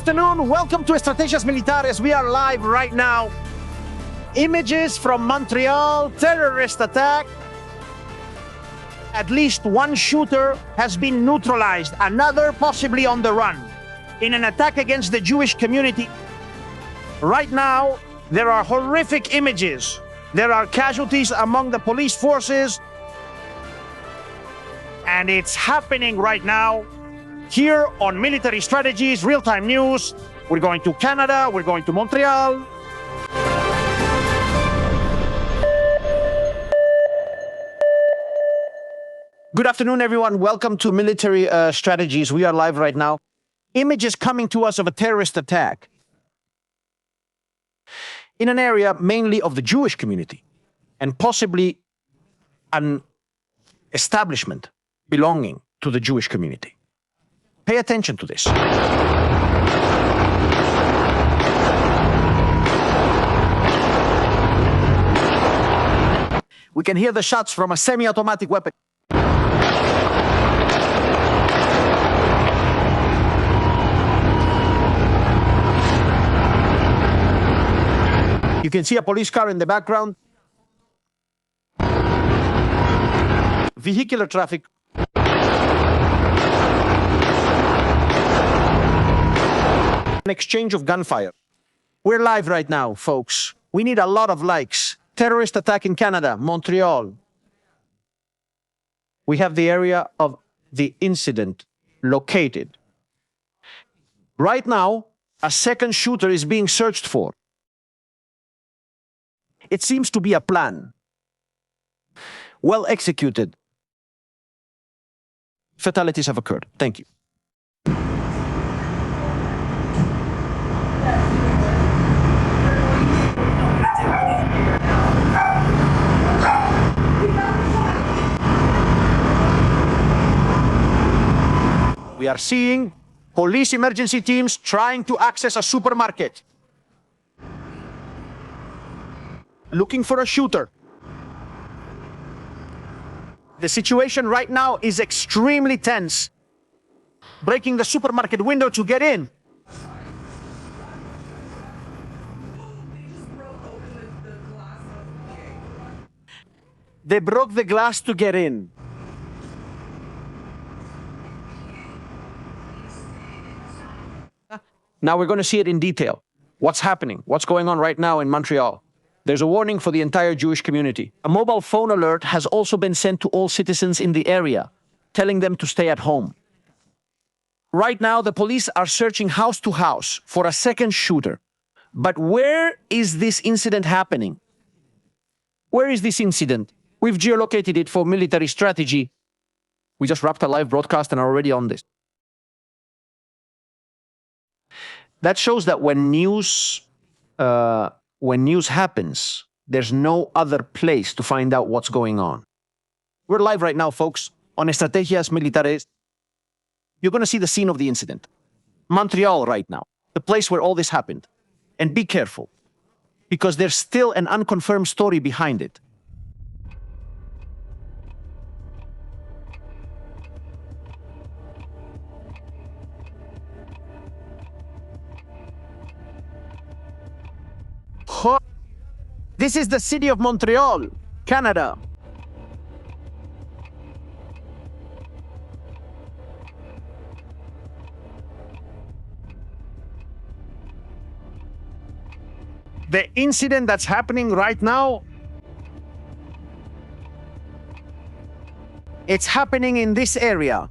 afternoon. Welcome to Estrategias Militares. We are live right now. Images from Montreal, terrorist attack. At least one shooter has been neutralized, another possibly on the run, in an attack against the Jewish community. Right now, there are horrific images. There are casualties among the police forces. And it's happening right now here on Military Strategies, real-time news. We're going to Canada, we're going to Montreal. Good afternoon, everyone. Welcome to Military Strategies. We are live right now. Images coming to us of a terrorist attack in an area mainly of the Jewish community and possibly an establishment belonging to the Jewish community. Pay attention to this. We can hear the shots from a semi-automatic weapon. You can see a police car in the background. Vehicular traffic. An exchange of gunfire. We're live right now, folks. We need a lot of likes. Terrorist attack in Canada, Montreal. We have the area of the incident located. Right now, a second shooter is being searched for. It seems to be a plan. Well executed. Fatalities have occurred. Thank you. We are seeing police emergency teams trying to access a supermarket, looking for a shooter. The situation right now is extremely tense. Breaking the supermarket window to get in. They broke the glass to get in. Now we're going to see it in detail. What's happening? What's going on right now in Montreal? There's a warning for the entire Jewish community. A mobile phone alert has also been sent to all citizens in the area, telling them to stay at home. Right now, the police are searching house to house for a second shooter. But where is this incident happening? Where is this incident? We've geolocated it for military strategy. We just wrapped a live broadcast and are already on this. That shows that when news happens, there's no other place to find out what's going on. We're live right now, folks, on Estrategias Militares. You're going to see the scene of the incident. Montreal right now, the place where all this happened. And be careful, because there's still an unconfirmed story behind it. This is the city of Montreal, Canada. The incident that's happening right now, it's happening in this area.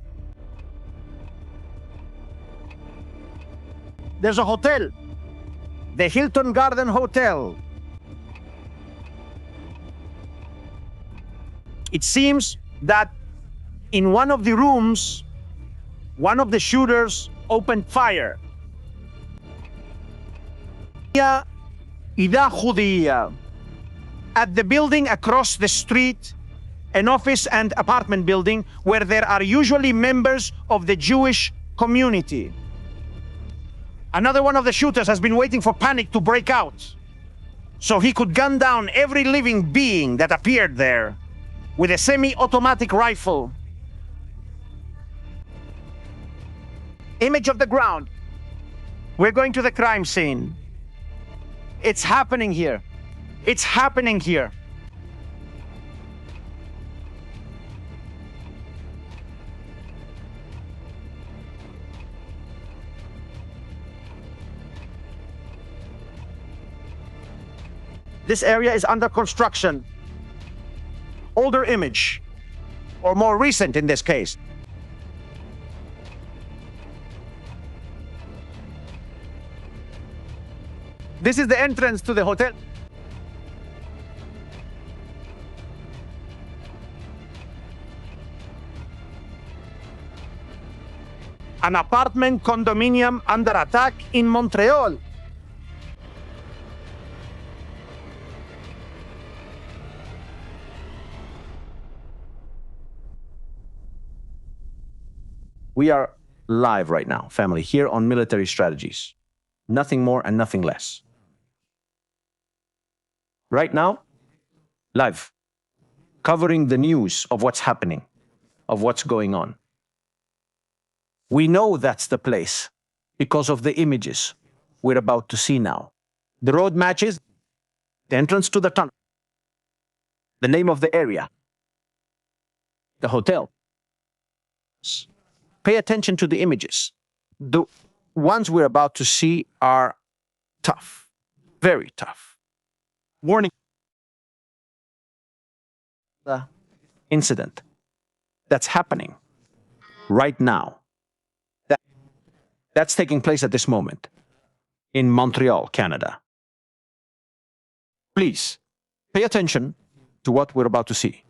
There's a hotel, the Hilton Garden Hotel. It seems that in one of the rooms, one of the shooters opened fire. At the building across the street, an office and apartment building where there are usually members of the Jewish community. Another one of the shooters has been waiting for panic to break out, so he could gun down every living being that appeared there with a semi-automatic rifle. Image of the ground. We're going to the crime scene. It's happening here. It's happening here. This area is under construction. Older image, or more recent in this case. This is the entrance to the hotel. An apartment condominium under attack in Montreal. We are live right now, family, here on Military Strategies. Nothing more and nothing less. Right now, live, covering the news of what's happening, of what's going on. We know that's the place because of the images we're about to see now. The road matches the entrance to the tunnel, the name of the area, the hotel. Pay attention to the images. The ones we're about to see are tough, very tough. Warning. The incident that's happening right now, that's taking place at this moment in Montreal, Canada. Please pay attention to what we're about to see.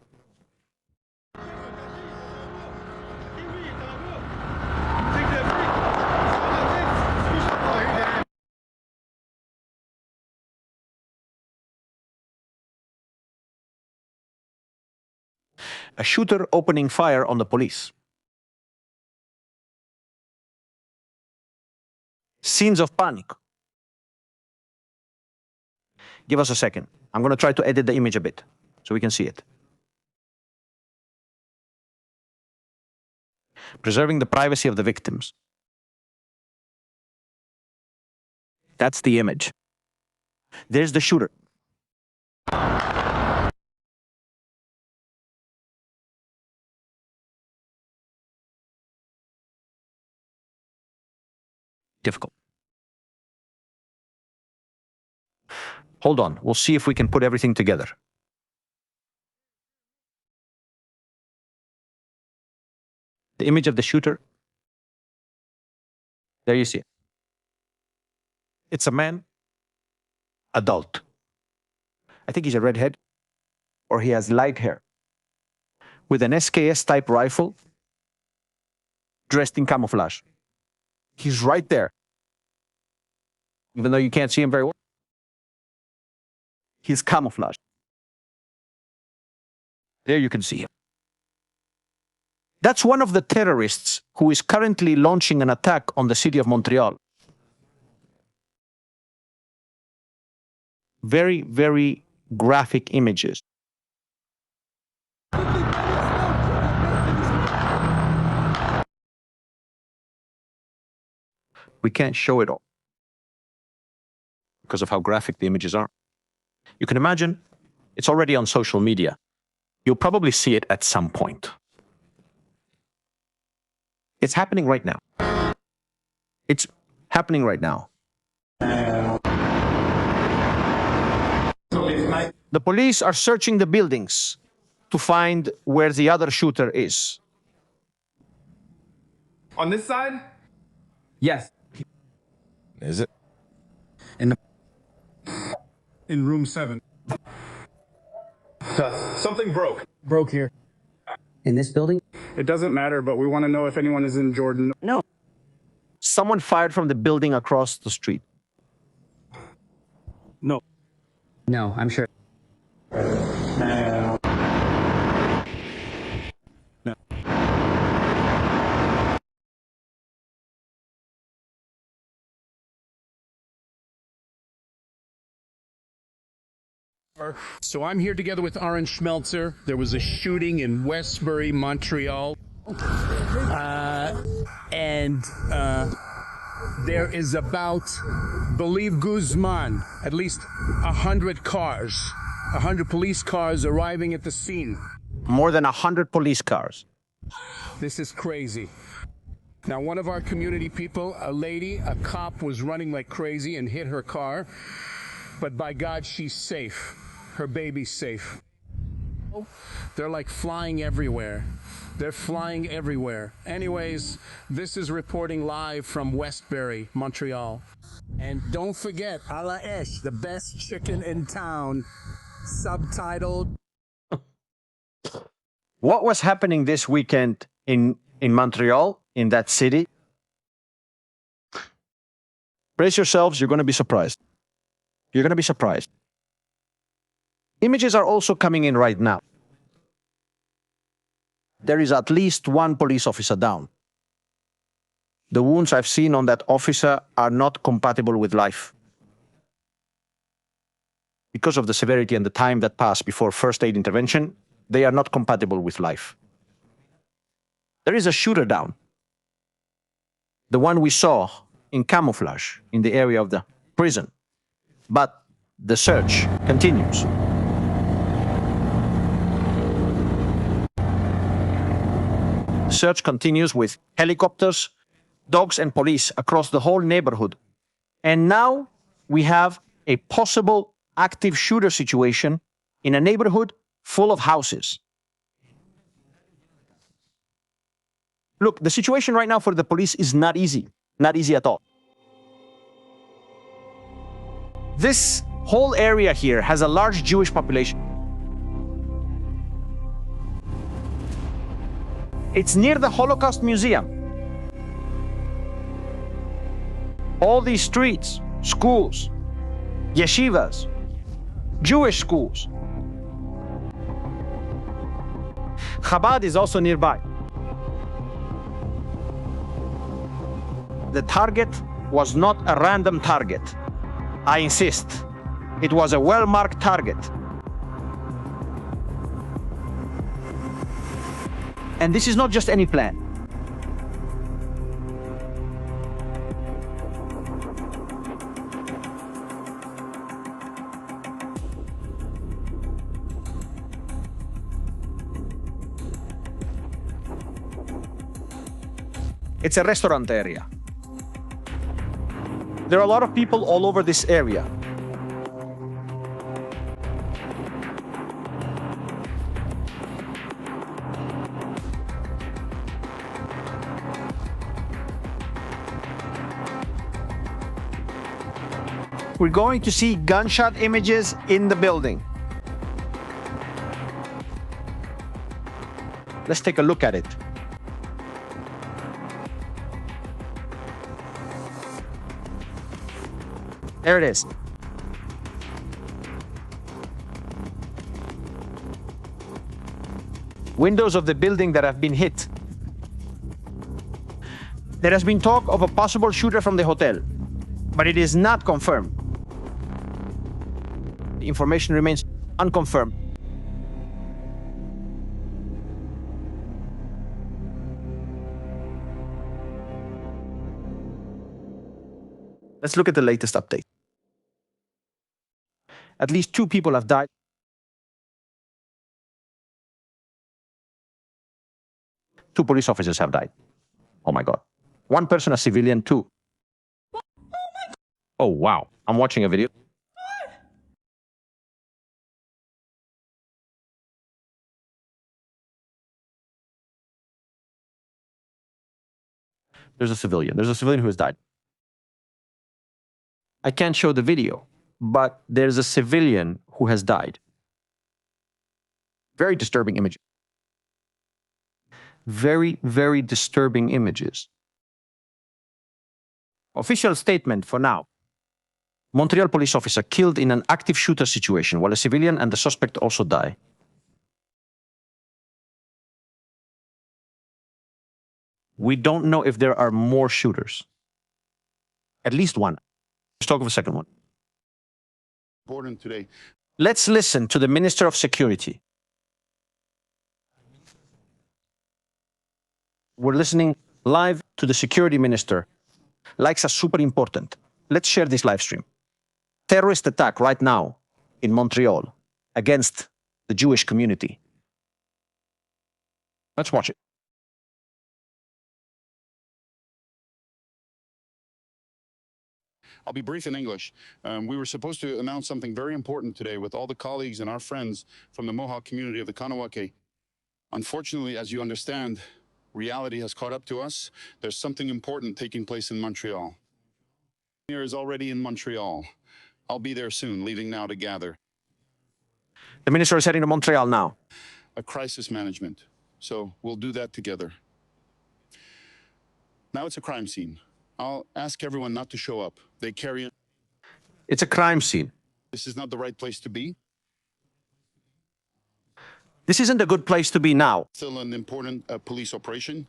A shooter opening fire on the police. Scenes of panic. Give us a second. I'm going to try to edit the image a bit so we can see it. Preserving the privacy of the victims. That's the image. There's the shooter. Difficult. Hold on, we'll see if we can put everything together. The image of the shooter. There you see it. It's a man, adult. I think he's a redhead, or he has light hair, with an SKS type rifle, dressed in camouflage. He's right there. Even though you can't see him very well, he's camouflaged. There you can see him. That's one of the terrorists who is currently launching an attack on the city of Montreal. Very, very graphic images. We can't show it all because of how graphic the images are. You can imagine it's already on social media. You'll probably see it at some point. It's happening right now. It's happening right now. The police are searching the buildings to find where the other shooter is. On this side? Yes. Is it? In room 7. Something broke. Broke here. In this building? It doesn't matter, but we want to know if anyone is in Jordan. No. Someone fired from the building across the street. No. No, I'm sure. No. So I'm here together with Orange Schmelzer. There was a shooting in Westbury, Montreal. There is about, believe Guzman, at least 100 cars, 100 police cars arriving at the scene. More than 100 police cars. This is crazy. Now, one of our community people, a lady, a cop was running like crazy and hit her car. But by God, she's safe. Her baby's safe. They're like flying everywhere. They're flying everywhere. Anyways, this is reporting live from Westbury, Montreal. And don't forget, a la Esh, the best chicken in town, subtitled. What was happening this weekend in Montreal, in that city? Brace yourselves, you're going to be surprised. You're going to be surprised. Images are also coming in right now. There is at least one police officer down. The wounds I've seen on that officer are not compatible with life. Because of the severity and the time that passed before first aid intervention, they are not compatible with life. There is a shooter down. The one we saw in camouflage in the area of the prison. But the search continues. The search continues with helicopters, dogs and police across the whole neighborhood. And now we have a possible active shooter situation in a neighborhood full of houses. Look, the situation right now for the police is not easy at all. This whole area here has a large Jewish population. It's near the Holocaust Museum. All these streets, schools, yeshivas, Jewish schools. Chabad is also nearby. The target was not a random target. I insist. It was a well-marked target. And this is not just any plan. It's a restaurant area. There are a lot of people all over this area. We're going to see gunshot images in the building. Let's take a look at it. There it is. Windows of the building that have been hit. There has been talk of a possible shooter from the hotel, but it is not confirmed. The information remains unconfirmed. Let's look at the latest update. At least 2 people have died. Two police officers have died. Oh my God. 1 person, a civilian, 2. Oh wow. I'm watching a video. There's a civilian. There's a civilian who has died. I can't show the video, but there's a civilian who has died. Very disturbing images. Very, very disturbing images. Official statement for now. Montreal police officer killed in an active shooter situation while a civilian and the suspect also die. We don't know if there are more shooters. At least one. Let's talk of a second one. Important today. Let's listen to the Minister of Security. We're listening live to the Security Minister. Likes are super important. Let's share this live stream. Terrorist attack right now in Montreal against the Jewish community. Let's watch it. I'll be brief in English. We were supposed to announce something very important today with all the colleagues and our friends from the Mohawk community of the Kanawake. Unfortunately, as you understand, reality has caught up to us. There's something important taking place in Montreal. Here is already in Montreal. I'll be there soon, leaving now to gather. The minister is heading to Montreal now. A crisis management. So we'll do that together. Now it's a crime scene. I'll ask everyone not to show up. They carry. It's a crime scene. This is not the right place to be. This isn't a good place to be now. Still an important police operation.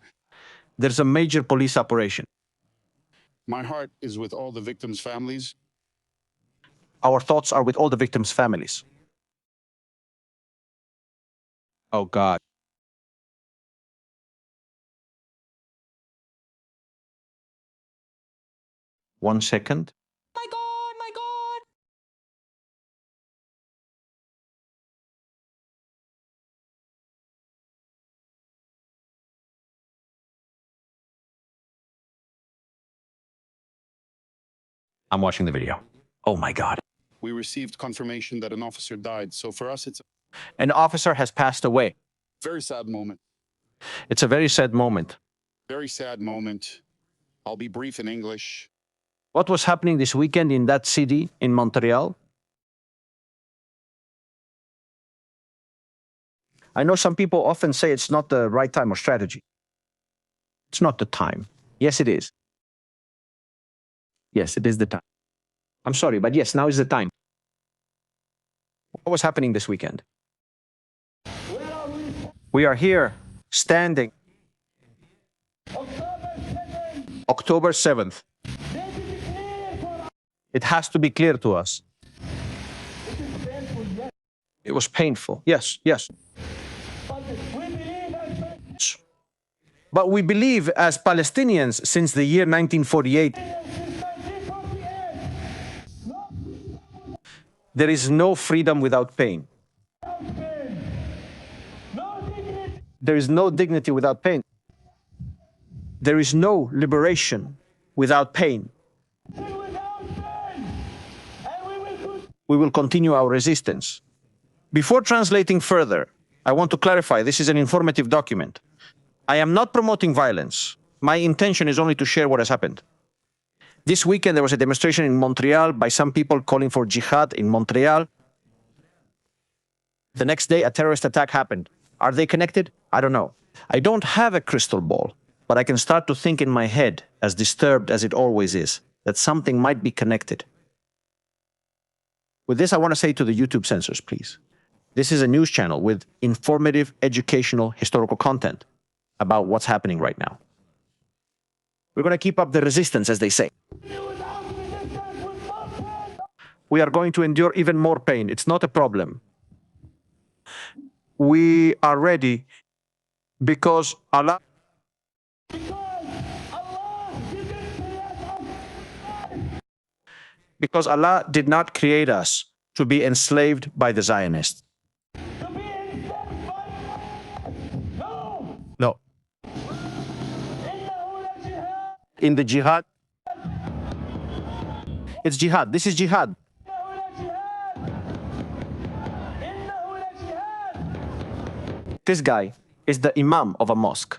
There's a major police operation. My heart is with all the victims' families. Our thoughts are with all the victims' families. Oh, God. One second. My God, my God. I'm watching the video. Oh, my God. We received confirmation that an officer died. So for us, it's a An officer has passed away. very sad moment. It's a very sad moment. Very sad moment. I'll be brief in English. What was happening this weekend in that city, in Montreal? I know some people often say it's not the right time or strategy. It's not the time. Yes, it is. Yes, it is the time. I'm sorry, but yes, now is the time. What was happening this weekend? We are here, standing. October 7th. It has to be clear to us. It was painful. Yes, yes. But we believe as Palestinians since the year 1948, there is no freedom without pain. There is no dignity without pain. There is no liberation without pain. We will continue our resistance. Before translating further, I want to clarify this is an informative document. I am not promoting violence. My intention is only to share what has happened. This weekend, there was a demonstration in Montreal by some people calling for jihad in Montreal. The next day, a terrorist attack happened. Are they connected? I don't know. I don't have a crystal ball, but I can start to think in my head, as disturbed as it always is, that something might be connected. With this, I want to say to the YouTube censors, please. This is a news channel with informative, educational, historical content about what's happening right now. We're going to keep up the resistance, as they say. We are going to endure even more pain. It's not a problem. We are ready because Allah did not create us to be enslaved by the Zionists. No. In the jihad, it's jihad. This is jihad. This guy is the imam of a mosque.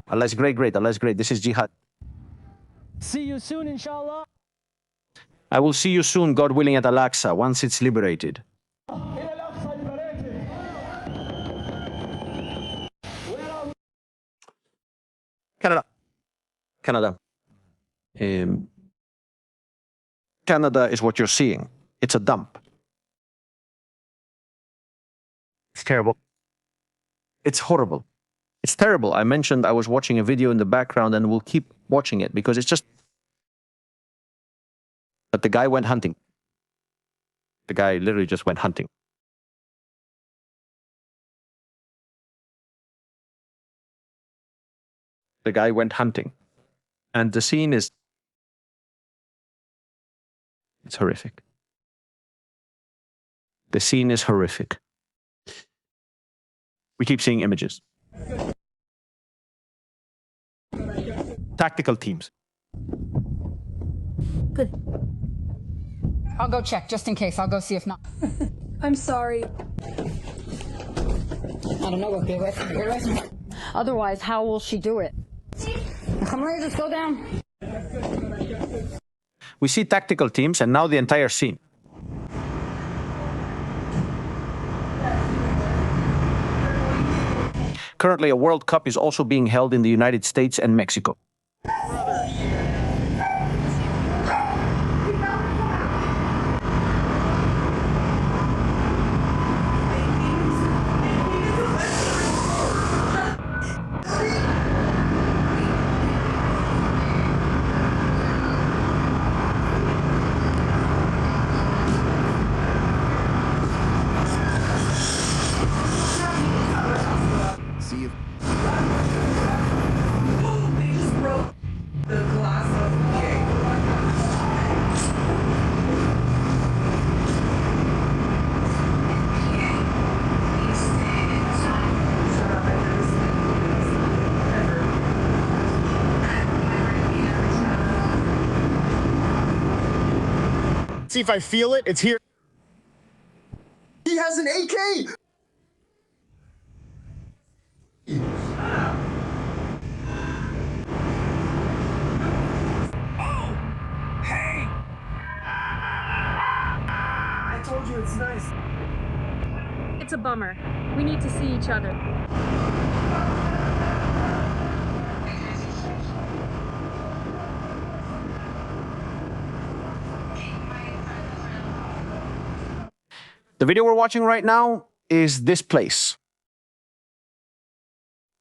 Allah is great, great. Allah is great. This is jihad. See you soon, inshallah. I will see you soon, God willing, at Al-Aqsa, once it's liberated. Canada. Canada. Canada is what you're seeing. It's a dump. It's terrible. It's horrible. It's terrible. I mentioned I was watching a video in the background and we'll keep watching it because it's just... But the guy went hunting. The guy literally just went hunting. The guy went hunting. And the scene is... it's horrific. The scene is horrific. We keep seeing images. Tactical teams. Good. I'll go check just in case. I'll go see if not. I'm sorry. I don't know what get away from me. Get away from me. Otherwise, how will she do it? Come on, just go down. We see tactical teams and now the entire scene. Currently, a World Cup is also being held in the United States and Mexico. See if They just broke the glass of the cake. see if I feel it. It's here. He has an AK! I told you it's nice. It's a bummer. We need to see each other. The video we're watching right now is this place.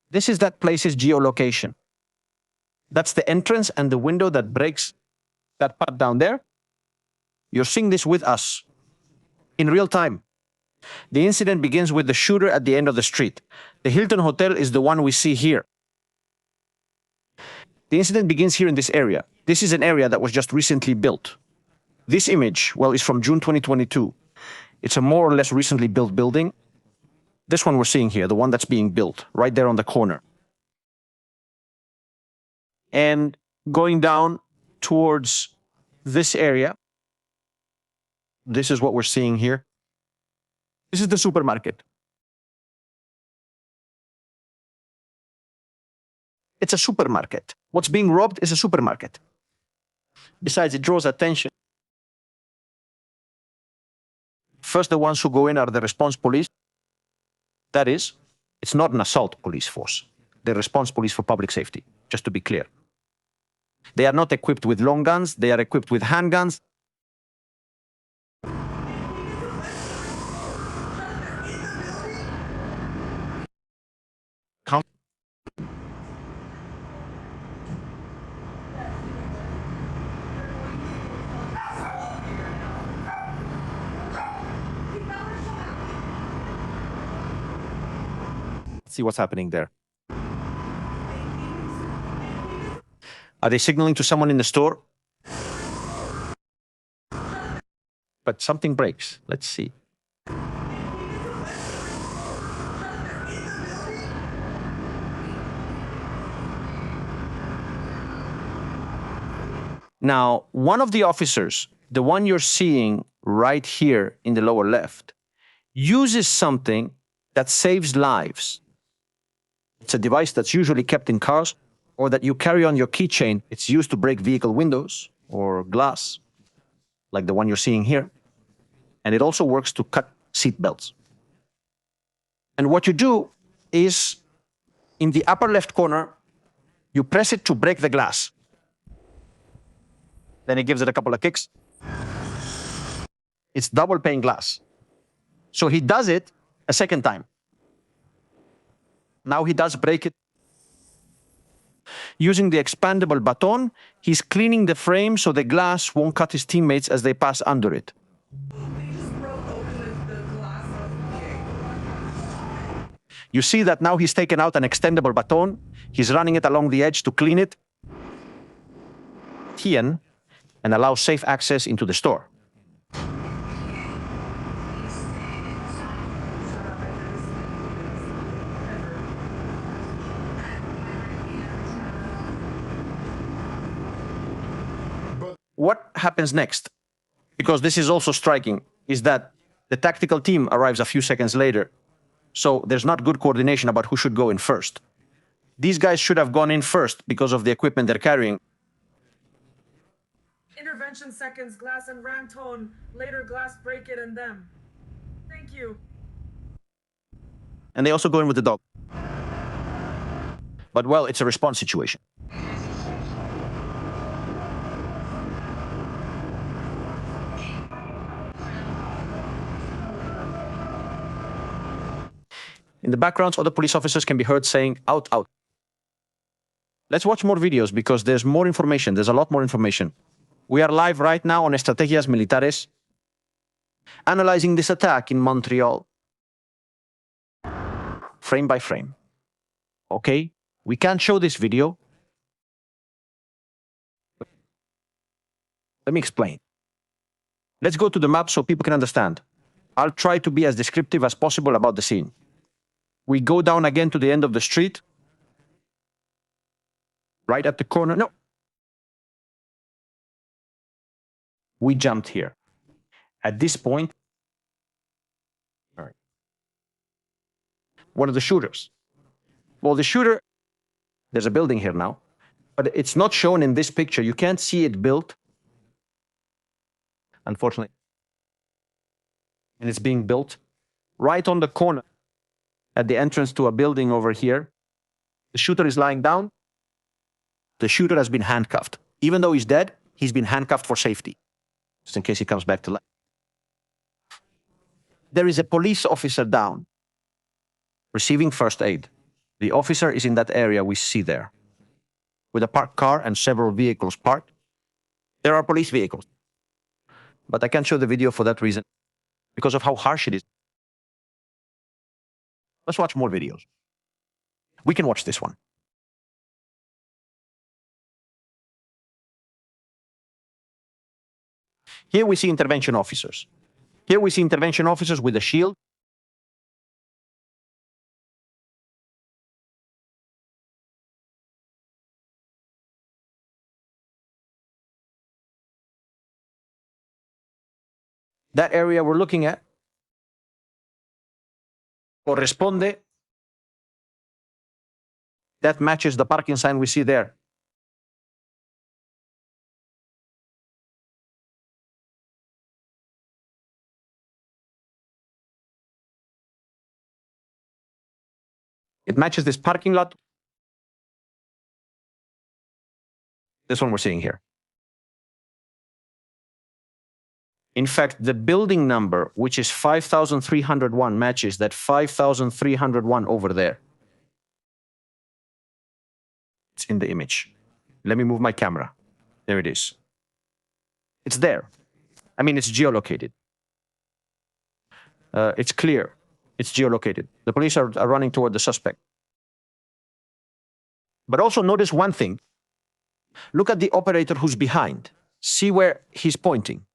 This is that place's geolocation. That's the entrance and the window that breaks that part down there. You're seeing this with us in real time. The incident begins with the shooter at the end of the street. The Hilton Hotel is the one we see here. The incident begins here in this area. This is an area that was just recently built. This image, well, is from June 2022. It's a more or less recently built building. This one we're seeing here, the one that's being built, right there on the corner. And going down towards this area, this is what we're seeing here. This is the supermarket. It's a supermarket. What's being robbed is a supermarket. Besides, it draws attention. First, the ones who go in are the response police. That is, it's not an assault police force. The response police for public safety, just to be clear. They are not equipped with long guns. They are equipped with handguns. Count. See what's happening there. Are they signaling to someone in the store? But something breaks. Let's see. Now, one of the officers, the one you're seeing right here in the lower left, uses something that saves lives. It's a device that's usually kept in cars or that you carry on your keychain. It's used to break vehicle windows or glass, like the one you're seeing here. And it also works to cut seat belts. And what you do is, in the upper left corner, you press it to break the glass. Then it gives it a couple of kicks. It's double pane glass. So he does it a second time. Now he does break it. Using the expandable baton, he's cleaning the frame so the glass won't cut his teammates as they pass under it. They just broke open the glass of the cake. You see that now he's taken out an extendable baton. He's running it along the edge to clean it. And allow safe access into the store. What happens next? Because this is also striking, is that the tactical team arrives a few seconds later. So there's not good coordination about who should go in first. These guys should have gone in first because of the equipment they're carrying. Intervention seconds, glass and ram tone. Later glass break it and them. Thank you. And they also go in with the dog. But well, it's a response situation. In the backgrounds, other police officers can be heard saying, out, out. Let's watch more videos because there's more information. There's a lot more information. We are live right now on Estrategias Militares, analyzing this attack in Montreal, frame by frame. Okay, we can't show this video. Let me explain. Let's go to the map so people can understand. I'll try to be as descriptive as possible about the scene. We go down again to the end of the street. Right at the corner. No. We jumped here. At this point, all right. What are the shooters? Well, the shooter, there's a building here now, but it's not shown in this picture. You can't see it built, unfortunately. And it's being built right on the corner at the entrance to a building over here. The shooter is lying down. The shooter has been handcuffed. Even though he's dead, he's been handcuffed for safety, just in case he comes back to life. There is a police officer down, receiving first aid. The officer is in that area we see there, with a parked car and several vehicles parked. There are police vehicles. But I can't show the video for that reason, because of how harsh it is. Let's watch more videos. We can watch this one. Here we see intervention officers. Here we see intervention officers with a shield. That area we're looking at corresponde. That matches the parking sign we see there. It matches this parking lot. This one we're seeing here. In fact, the building number, which is 5301, matches that 5301 over there. It's in the image. Let me move my camera. There it is. It's there. I mean, it's geolocated. It's clear. It's geolocated. The police are running toward the suspect. But also notice one thing. Look at the operator who's behind. See where he's pointing.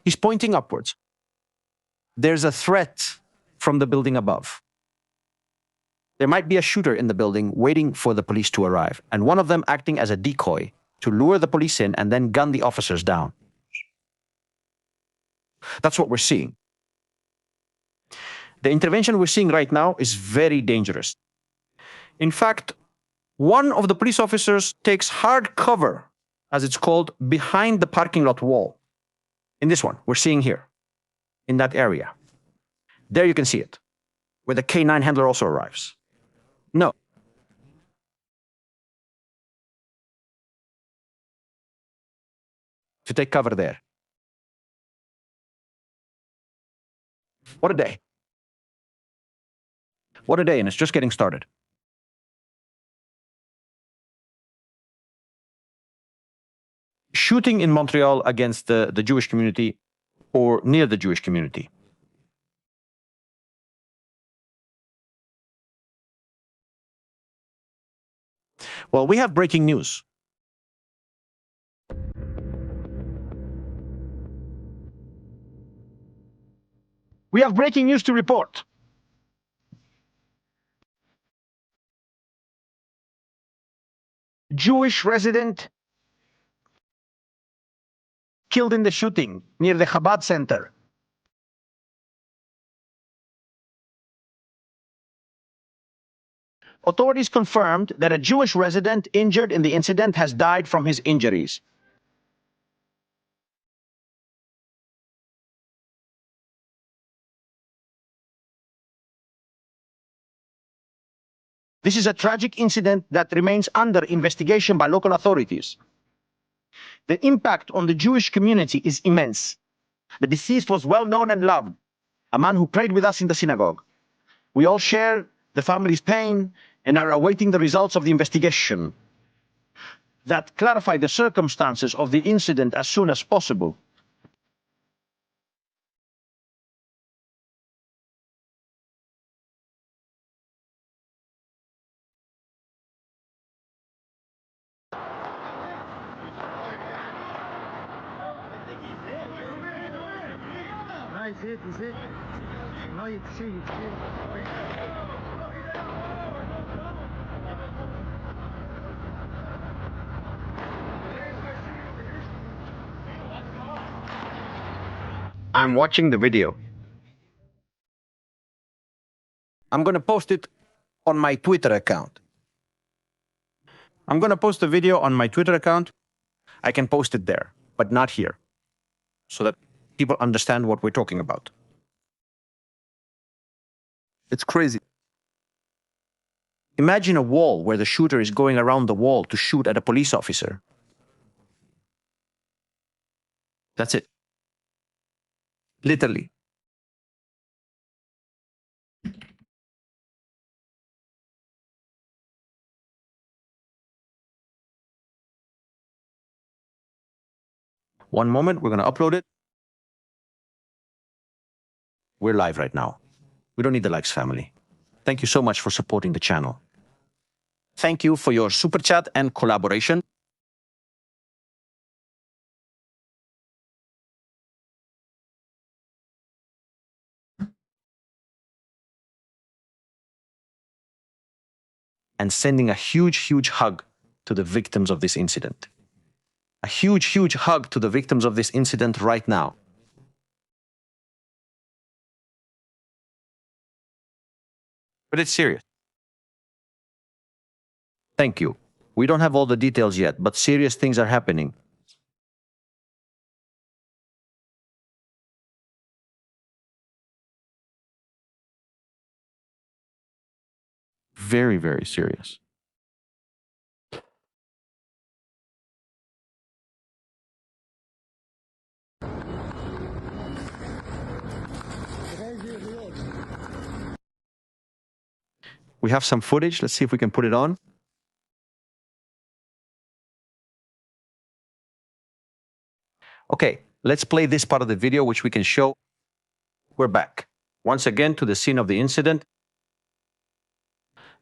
He's pointing upwards. There's a threat from the building above. There might be a shooter in the building waiting for the police to arrive, and one of them acting as a decoy to lure the police in and then gun the officers down. That's what we're seeing. The intervention we're seeing right now is very dangerous. In fact, one of the police officers takes hard cover, as it's called, behind the parking lot wall. In this one, we're seeing here, in that area. There you can see it, where the K9 handler also arrives. No. To take cover there. What a day. What a day, and it's just getting started. Shooting in Montreal against the Jewish community or near the Jewish community. Well, we have breaking news. We have breaking news to report. Jewish resident killed in the shooting near the Chabad Center. Authorities confirmed that a Jewish resident injured in the incident has died from his injuries. This is a tragic incident that remains under investigation by local authorities. The impact on the Jewish community is immense. The deceased was well known and loved, a man who prayed with us in the synagogue. We all share the family's pain and are awaiting the results of the investigation that clarify the circumstances of the incident as soon as possible. I'm watching the video. I'm going to post it on my Twitter account. I'm going to post the video on my Twitter account. I can post it there, but not here, so that people understand what we're talking about. It's crazy. Imagine a wall where the shooter is going around the wall to shoot at a police officer. That's it. Literally. One moment, we're going to upload it. We're live right now. We don't need the likes, family. Thank you so much for supporting the channel. Thank you for your super chat and collaboration. And sending a huge, huge hug to the victims of this incident. A huge, huge hug to the victims of this incident right now. But it's serious. Thank you. We don't have all the details yet, but serious things are happening. Very, very serious. We have some footage. Let's see if we can put it on. Okay, let's play this part of the video, which we can show. We're back. Once again to the scene of the incident.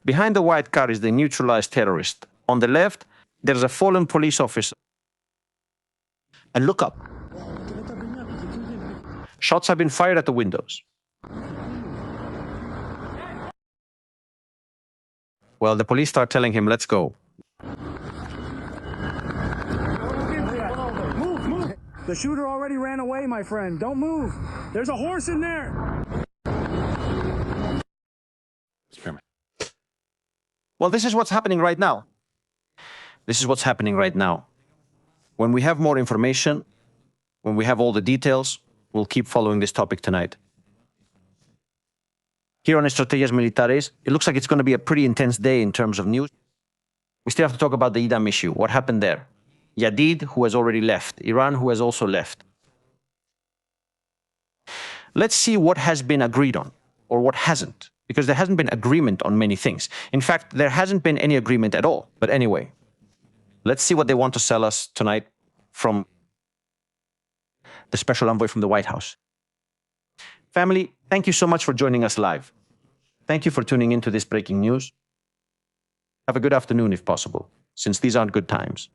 Behind the white car is the neutralized terrorist. On the left, there's a fallen police officer. And look up. Shots have been fired at the windows. Well, the police start telling him, let's go. Move, move. The shooter already ran away, my friend. Don't move. There's a horse in there. Well, this is what's happening right now. This is what's happening right now. When we have more information, when we have all the details, we'll keep following this topic tonight. Here on Estrategias Militares, it looks like it's going to be a pretty intense day in terms of news. We still have to talk about the Idam issue. What happened there? Yadid, who has already left. Iran, who has also left. Let's see what has been agreed on, or what hasn't, because there hasn't been agreement on many things. In fact, there hasn't been any agreement at all. But anyway, let's see what they want to sell us tonight from the special envoy from the White House. Family, thank you so much for joining us live. Thank you for tuning into this breaking news. Have a good afternoon if possible, since these aren't good times.